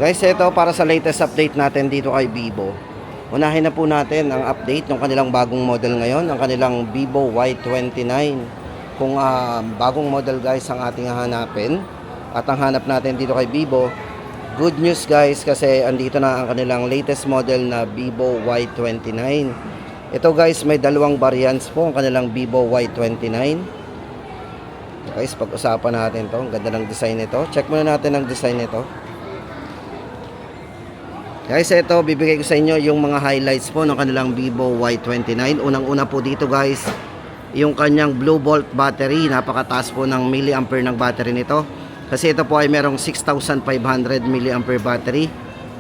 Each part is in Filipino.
Guys, ito para sa latest update natin dito kay Vivo. Unahin na po natin ang update ng kanilang bagong model ngayon, ang kanilang Vivo Y29. Kung bagong model guys ang ating hahanapin at ang hanap natin dito kay Vivo, good news guys kasi andito na ang kanilang latest model na Vivo Y29. Ito guys, may dalawang variants po ang kanilang Vivo Y29. Guys, pag-usapan natin to. Ang ganda ng design nito. Check muna natin ang design nito. Guys, ito bibigay ko sa inyo yung mga highlights po ng kanilang Vivo Y29. Unang-una po dito guys, yung kanyang Blue Bolt battery. Napakataas po ng milliampere ng battery nito. Kasi ito po ay merong 6,500 milliampere battery.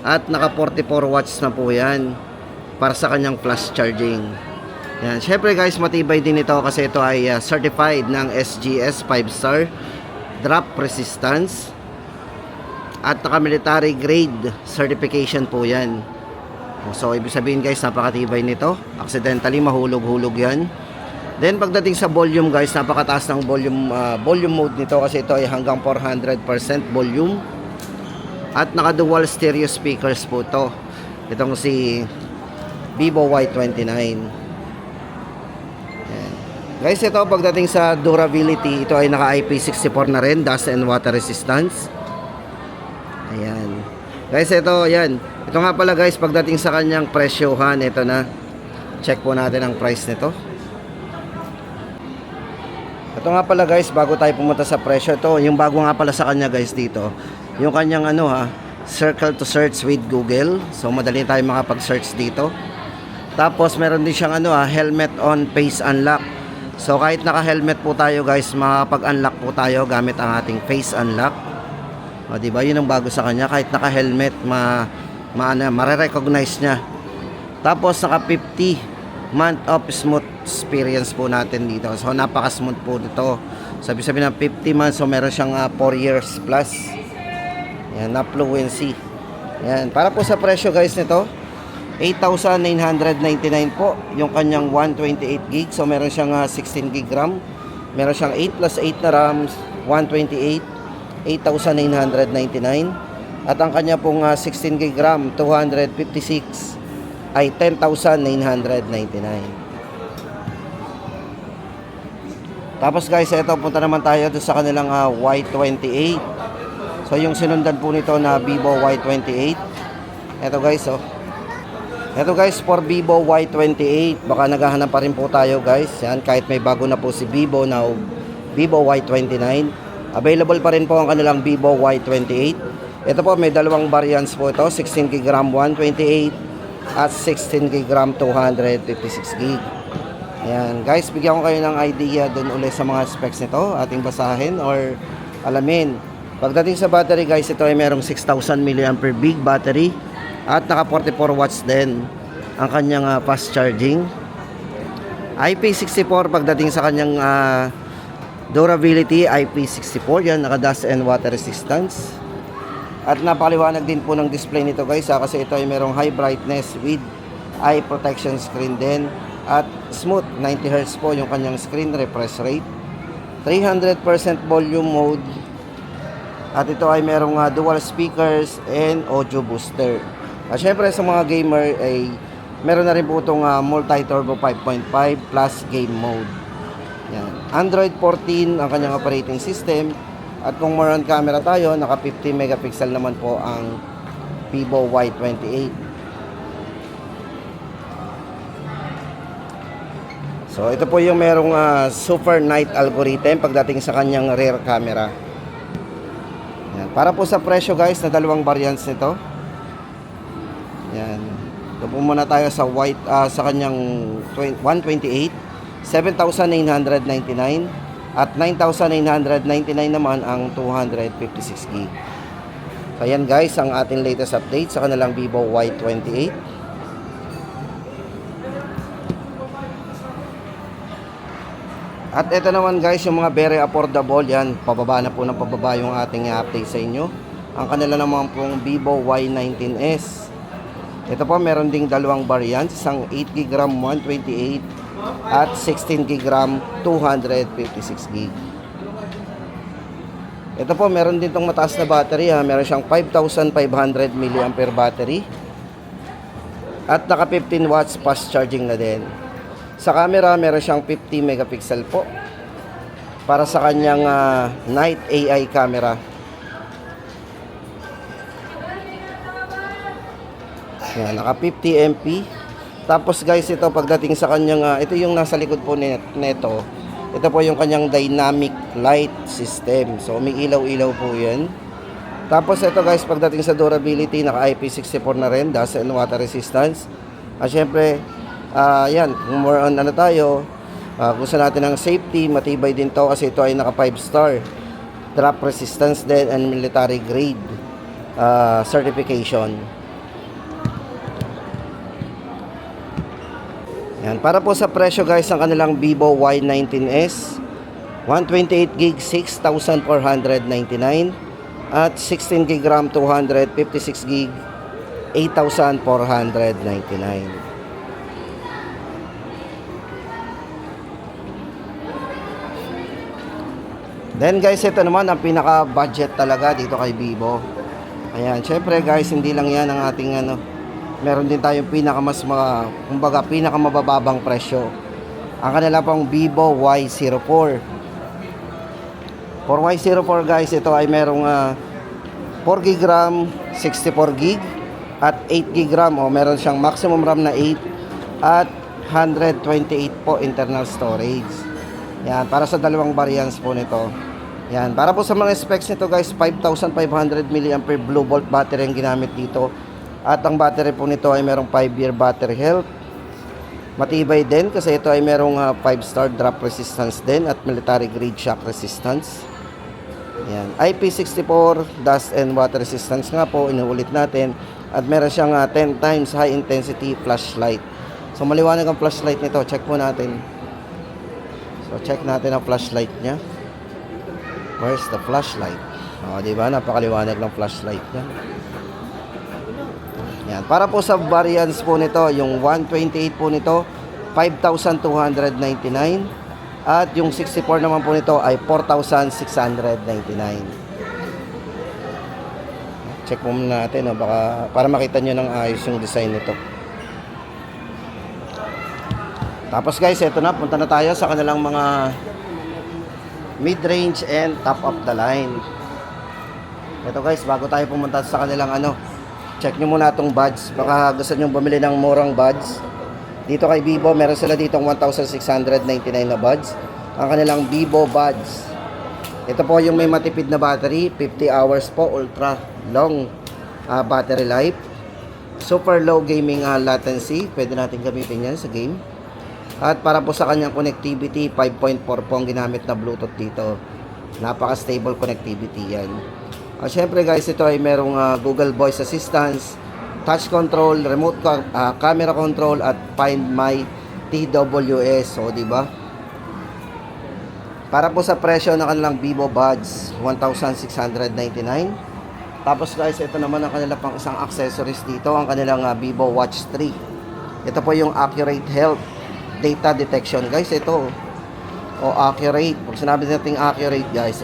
At naka 44 watts na po yan para sa kanyang flash charging. Yan. Syempre guys, matibay din ito kasi ito ay certified ng SGS 5-star drop resistance. At naka-military grade certification po yan. So, ibig sabihin guys, napakatibay nito. Accidentally, mahulog-hulog yan. Then, pagdating sa volume guys, napakataas ng volume mode nito kasi ito ay hanggang 400% volume. At naka-dual stereo speakers po ito. Itong si Vivo Y29. Yan. Guys, ito pagdating sa durability, ito ay naka-IP64 na rin, dust and water resistance. Ayan. Guys, ito, ayan. Ito nga pala guys, pagdating sa kanyang presyohan, ito na. Check po natin ang price nito. Ito nga pala guys, bago tayo pumunta sa presyo, ito, yung bago nga pala sa kanya guys dito. Yung kanyang circle to search with Google. So, madali tayo makapag-search dito. Tapos, meron din siyang helmet on face unlock. So, kahit naka-helmet po tayo guys, makapag-unlock po tayo gamit ang ating face unlock. O, diba? Yun ang bago sa kanya. Kahit naka-helmet, mare-recognize niya. Tapos, naka 50 month of smooth experience po natin dito. So, napaka-smooth po dito. Sabi-sabi na 50 months, so meron siyang 4 years plus. Yan, na fluency. Yan. Para po sa presyo guys nito, 8,999 po. Yung kanyang 128 gig. So, meron siyang 16 gig RAM. Meron siyang 8 plus 8 na RAM, 128. 8,999 at ang kanya pong 16 gig RAM 256 ay 10,999. Tapos guys, ito punta naman tayo sa kanilang Y28. So yung sinundan po nito na Vivo Y28. Ito guys, ito guys, for Vivo Y28, baka naghahanap pa rin po tayo guys. Yan, kahit may bago na po si Vivo na Vivo Y29. Available pa rin po ang kanilang Vivo Y28. Ito po, may dalawang variants po ito. 16 gig RAM 128 at 16 gig RAM 256 gig. Ayan. Guys, bigyan ko kayo ng idea dun ulit sa mga specs nito. Ating basahin or alamin. Pagdating sa battery guys, ito ay merong 6,000 mAh big battery. At naka 44 watts din ang kanyang fast charging. IP64 pagdating sa kanyang durability, IP64 yan, naka dust and water resistance. At napakaliwanag din po ng display nito guys kasi ito ay merong high brightness with eye protection screen din. At smooth 90Hz po yung kanyang screen refresh rate. 300% volume mode. At ito ay merong dual speakers and audio booster. At syempre sa mga gamer ay meron na rin po itong multi-turbo 5.5 plus game mode. Yan. Android 14 ang kanyang operating system. At kung more on camera tayo, naka 50 megapixel naman po ang Vivo Y28. So ito po yung merong super night algorithm pagdating sa kanyang rear camera. Yan. Para po sa presyo guys, na dalawang variants nito. Yan. Ito po muna tayo sa sa kanyang 128. 7,999 at 9,999 naman ang 256 gig. So ayan guys, ang ating latest update sa kanilang Vivo Y28. At ito naman guys, yung mga very affordable, yan, pababa na po ng pababa yung ating update sa inyo. Ang kanila naman pong Vivo Y19s. Ito po, meron ding dalawang variants, isang 8 gig RAM 128 at 16 gig RAM 256 gig. Ito po, meron din tong mataas na battery ha. Meron siyang 5,500 mAh battery. At naka 15 watts fast charging na din. Sa camera, meron siyang 50 megapixel po. Para sa kanyang night AI camera. Yan, naka 50 MP. Tapos guys, ito pagdating sa kanyang, ito yung nasa likod po neto. Ito po yung kanyang dynamic light system. So, may ilaw-ilaw po yan. Tapos ito guys, pagdating sa durability, naka IP64 na rin, dust and water resistance. At syempre, yan, kung more on ano tayo, gusto natin ng safety, matibay din to kasi ito ay naka 5-star. Drop resistance din and military grade certification. Yan, para po sa presyo guys ng kanilang Vivo Y19s, 128GB 6,499 at 16GB RAM 256GB 8,499. Then guys, ito naman ang pinaka budget talaga dito kay Vivo. Ayan, syempre guys, hindi lang yan ang ating meron din tayong kumbaga pinakamabababang presyo. Ang kanila pang Vivo Y04. For Y04 guys, ito ay merong 4GB RAM, 64GB at 8GB RAM. Meron siyang maximum RAM na 8 at 128 po internal storage. Yan, para sa dalawang variants po nito. Yan, para po sa mga specs nito guys, 5,500 mAh Blue Bolt battery ang ginamit dito. At ang battery po nito ay merong 5-year battery health. Matibay din kasi ito ay merong 5-star drop resistance din at military grade shock resistance. Ayan. IP64 dust and water resistance nga po, inuulit natin. At meron siyang 10 times high intensity flashlight. So maliwanag ang flashlight nito. Check po natin. So check natin ang flashlight niya. Where's the flashlight? Diba? Napakaliwanag ng flashlight niya. Yan. Para po sa variants po nito, yung 128 po nito, 5,299. At yung 64 naman po nito ay 4,699. Check mo muna natin, baka, para makita nyo ng ayos yung design nito. Tapos guys, eto na, punta na tayo sa kanilang mga mid-range and top of the line. Ito guys, bago tayo pumunta sa kanilang check nyo muna itong buds. Baka gusto nyo bumili ng murang buds. Dito kay Vivo, meron sila ditong 1,699 na buds. Ang kanilang Vivo buds. Ito po yung may matipid na battery. 50 hours po, ultra long battery life. Super low gaming latency. Pwede natin gamitin yan sa game. At para po sa kanyang connectivity, 5.4 po ang ginamit na Bluetooth dito. Napaka-stable connectivity yan. Syempre guys, ito ay merong Google Voice Assistance, touch control, remote camera control at Find My TWS. So, di ba? Para po sa presyo ng kanilang Vivo Buds, 1,699. Tapos guys, ito naman ang kanilang pang isang accessories dito, ang kanilang Vivo Watch 3. Ito po yung Accurate Health Data Detection guys. Ito accurate. Pag sinabi natin accurate guys,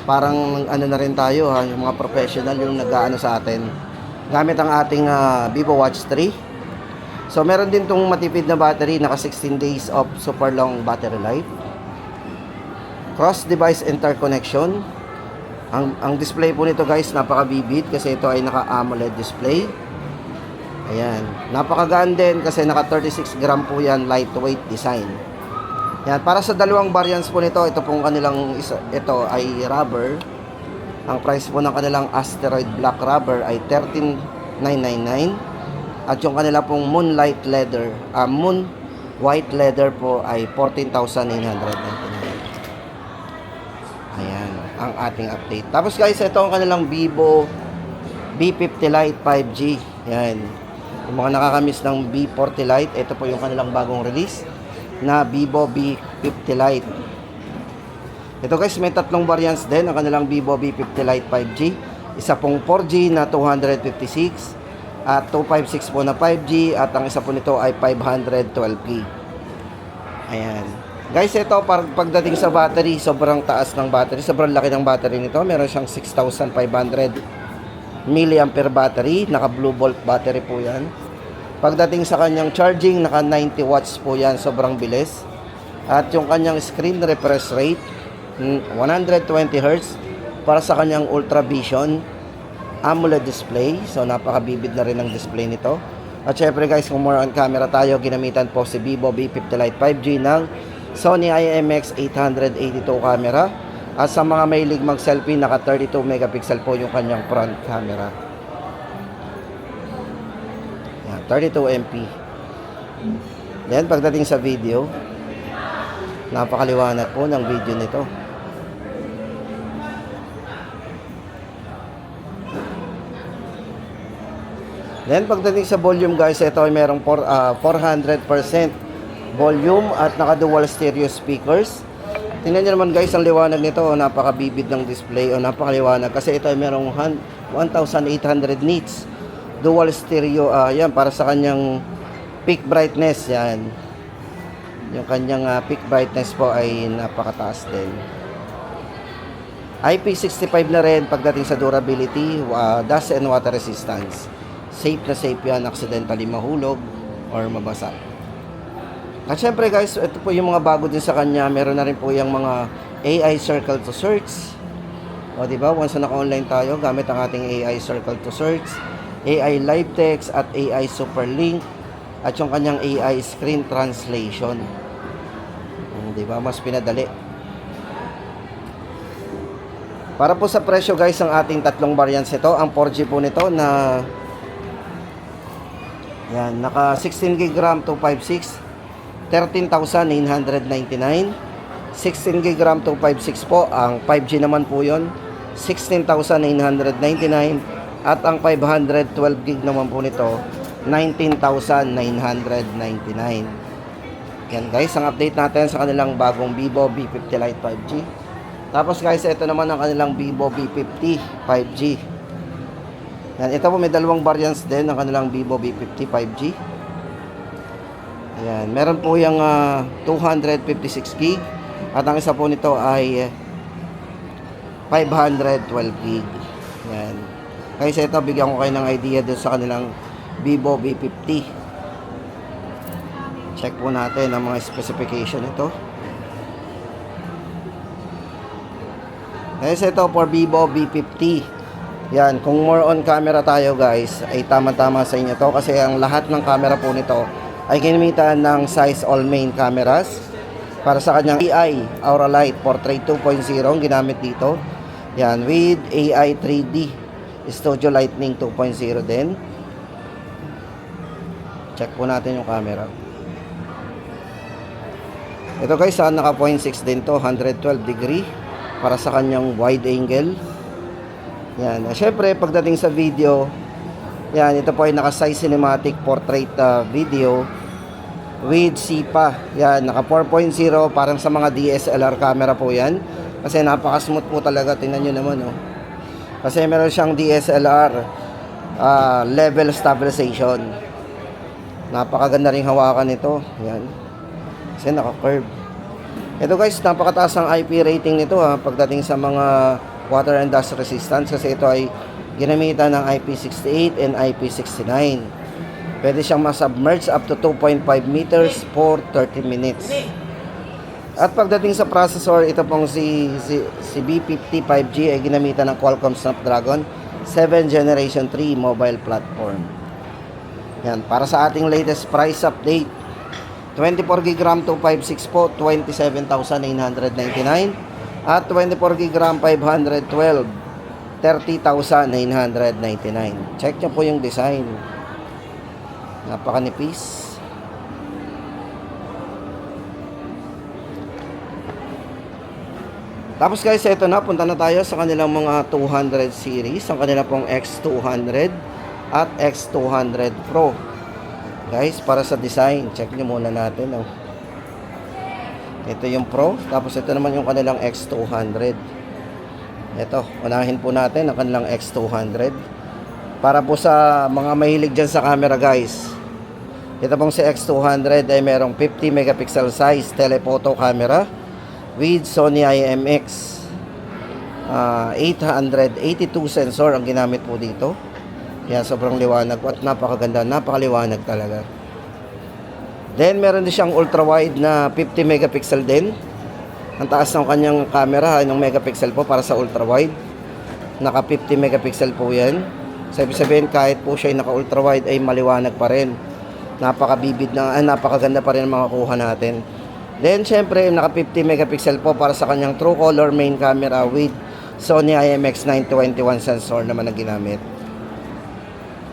parang na rin tayo yung mga professional yung nag-aano sa atin gamit ang ating Vivo Watch 3. So meron din tong matipid na battery, naka 16 days of super long battery life. Cross device interconnection. Ang display po nito guys, napaka-vivid kasi ito ay naka AMOLED display. Ayan, napakagaan din kasi naka 36 gram po yan, lightweight design. Yan, para sa dalawang variants po nito, ito pong kanilang ito ay rubber. Ang price po ng kanilang Asteroid Black rubber ay 13,999. At yung kanila pong Moonlight leather, Moon White leather po ay 14,999. Ayan, ang ating update. Tapos guys, ito ang kanilang Vivo V50 Lite 5G. Yan. Yung mga nakakamiss ng V40 Lite, ito po yung kanilang bagong release na Vivo V50 Lite. Ito guys, may tatlong variants din ang kanilang Vivo V50 Lite 5G. Isa pong 4G na 256 at 256 po na 5G at ang isa po nito ay 512G. Ayan. Guys, ito pagdating sa battery, sobrang taas ng battery, sobrang laki ng battery nito. Meron siyang 6,500 milliampere battery, naka Blue Bolt battery po yan. Pagdating sa kanyang charging, naka 90 watts po yan, sobrang bilis. At yung kanyang screen refresh rate, 120 Hz para sa kanyang Ultra Vision AMOLED display. So napakabibid na rin ang display nito. At syempre guys, kung more on camera tayo, ginamitan po si Vivo V50 Lite 5G ng Sony IMX882 camera. At sa mga mahilig mag-selfie, naka 32 megapixel po yung kanyang front camera. Yan, 32 MP. Then pagdating sa video, napakaliwanag po ng video nito. Then pagdating sa volume guys, ito ay merong 400% volume at naka dual stereo speakers. Tingnan nyo naman guys ang liwanag nito, napakabibid ng display o napakaliwanag kasi ito ay merong 1800 nits. Dual stereo, yan para sa kanyang peak brightness, yan. Yung kanyang peak brightness po ay napakataas din. IP65 na rin pagdating sa durability, dust and water resistance. Safe na safe yan, accidentally mahulog or mabasa. At syempre guys, ito po yung mga bago din sa kanya. Meron na rin po yung mga AI Circle to Search. O diba, once na naka-online tayo, gamit ang ating AI Circle to Search, AI Live Text at AI Super Link, at yung kanyang AI Screen Translation. Diba, mas pinadali. Para po sa presyo guys, ang ating tatlong variants ito, ang 4G po nito na yan, naka 16 GB RAM 256, 13,999. 16 GB RAM 256 po. Ang 5G naman po yon, 16,999. At ang 512 GB naman po nito, 19,999. Yan guys, ang update natin sa kanilang bagong Vivo V50 Lite 5G. Tapos guys, ito naman ang kanilang Vivo V50 5G. Yan, ito po may dalawang variants din ng kanilang Vivo V50 5G. Ayan, meron po yung 256 GB at ang isa po nito ay 512 GB. Ayan. Guys, ito bigyan ko kayo ng idea doon sa kanilang Vivo V50. Check po natin ang mga specification nito. Guys, ito for Vivo V50. Yan, kung more on camera tayo guys, ay tama-tama sa inyo to kasi ang lahat ng camera po nito ay ginamitan ng size all main cameras para sa kanyang AI Aura Light Portrait 2.0 ang ginamit dito. Yan, with AI 3D Studio Lightning 2.0 din. Check po natin yung camera. Ito guys, naka 0.6 din to, 112 degree para sa kanyang wide angle. Yan, syempre pagdating sa video, yan, ito po ay naka-size cinematic portrait video with SIPA. Yan, naka 4.0, parang sa mga DSLR camera po yan. Kasi napaka-smooth po talaga, tingnan nyo naman, oh. Kasi meron siyang DSLR level stabilization. Napakaganda ring hawakan nito. Yan. Kasi naka-curve. Ito guys, napakataas ang IP rating nito pagdating sa mga water and dust resistance kasi ito ay ginamitan ng IP68 and IP69. Pwede siyang ma-submerge up to 2.5 meters for 30 minutes. At pagdating sa processor, ito pong si V50 5G ay ginamitan ng Qualcomm Snapdragon 7 Generation 3 mobile platform. Yan, para sa ating latest price update, 24 GB RAM 256 po, 27,999. At 24 GB RAM 512, 30,999. Check nyo po yung design. Napakanipis. Tapos guys, ito na, punta na tayo sa kanilang mga 200 series, ang kanila pong X200 at X200 Pro. Guys, para sa design, check nyo muna natin. Oh. Ito yung Pro, tapos ito naman yung kanilang X200. Ito, unahin po natin ang kanilang X200. Para po sa mga mahilig dyan sa camera guys. Ito pong si X200 ay merong 50 megapixel size telephoto camera with Sony IMX 882 sensor ang ginamit po dito. Yan, sobrang liwanag at napakaganda, napakaliwanag talaga. Then meron din siyang ultra wide na 50 megapixel din. Ang taas ng kanyang camera, ng megapixel po para sa ultra wide. Naka 50 megapixel po yan. So ibig sabihin kahit po siya naka ultra wide ay maliwanag pa rin. Napakabibid na, napakaganda pa rin ang mga kuha natin. Then syempre naka 50 megapixel po para sa kanyang true color main camera with Sony IMX 921 sensor naman ang ginamit.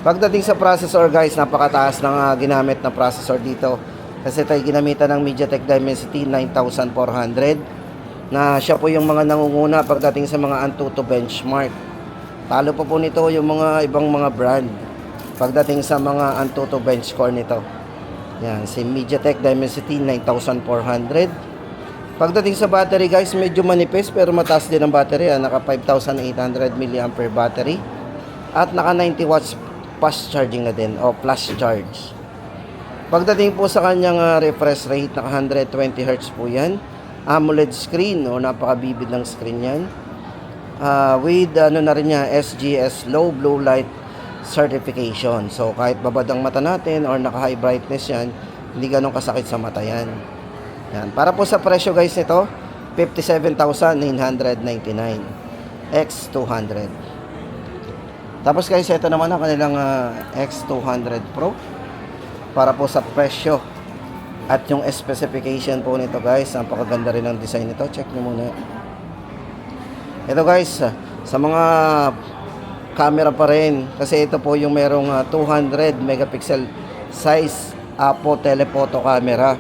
Pagdating sa processor guys, napakataas ng ginamit na processor dito. Kasi tayo ginamitan ng MediaTek Dimensity 9400 na siya po yung mga nangunguna pagdating sa mga Antutu benchmark. Talo pa po nito yung mga ibang mga brand pagdating sa mga Antutu bench score nito. Yan, si MediaTek Dimensity 9400. Pagdating sa battery guys, medyo manipis pero mataas din ang battery. Naka 5800 mAh battery at naka 90 watts fast charging na din o flash charge. Pagdating po sa kanyang refresh rate, naka 120 Hz po yan. AMOLED screen o napakabibid ng screen yan. With ano na rin niya, SGS low blue light certification. So kahit babad ang mata natin or naka high brightness yan, hindi ganun kasakit sa mata yan. Yan. Para po sa presyo guys nito, 57,999 X200. Tapos guys, ito naman ang kanilang X200 Pro. Para po sa presyo at yung specification po nito guys, napakaganda rin ang design nito. Check nyo muna. Ito guys, sa mga camera pa rin, kasi ito po yung merong 200 megapixel size Apo telephoto camera.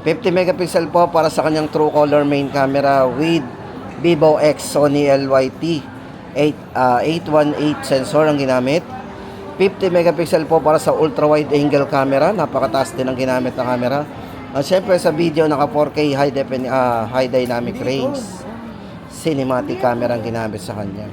50 megapixel po para sa kanyang true color main camera with Vivo X Sony LYT 818 sensor ang ginamit. 50 megapixel po para sa ultra wide angle camera, napakataas din ang ginamit na camera. Siyempre sa video naka 4K high dynamic range cinematic camera ang ginamit sa kanya.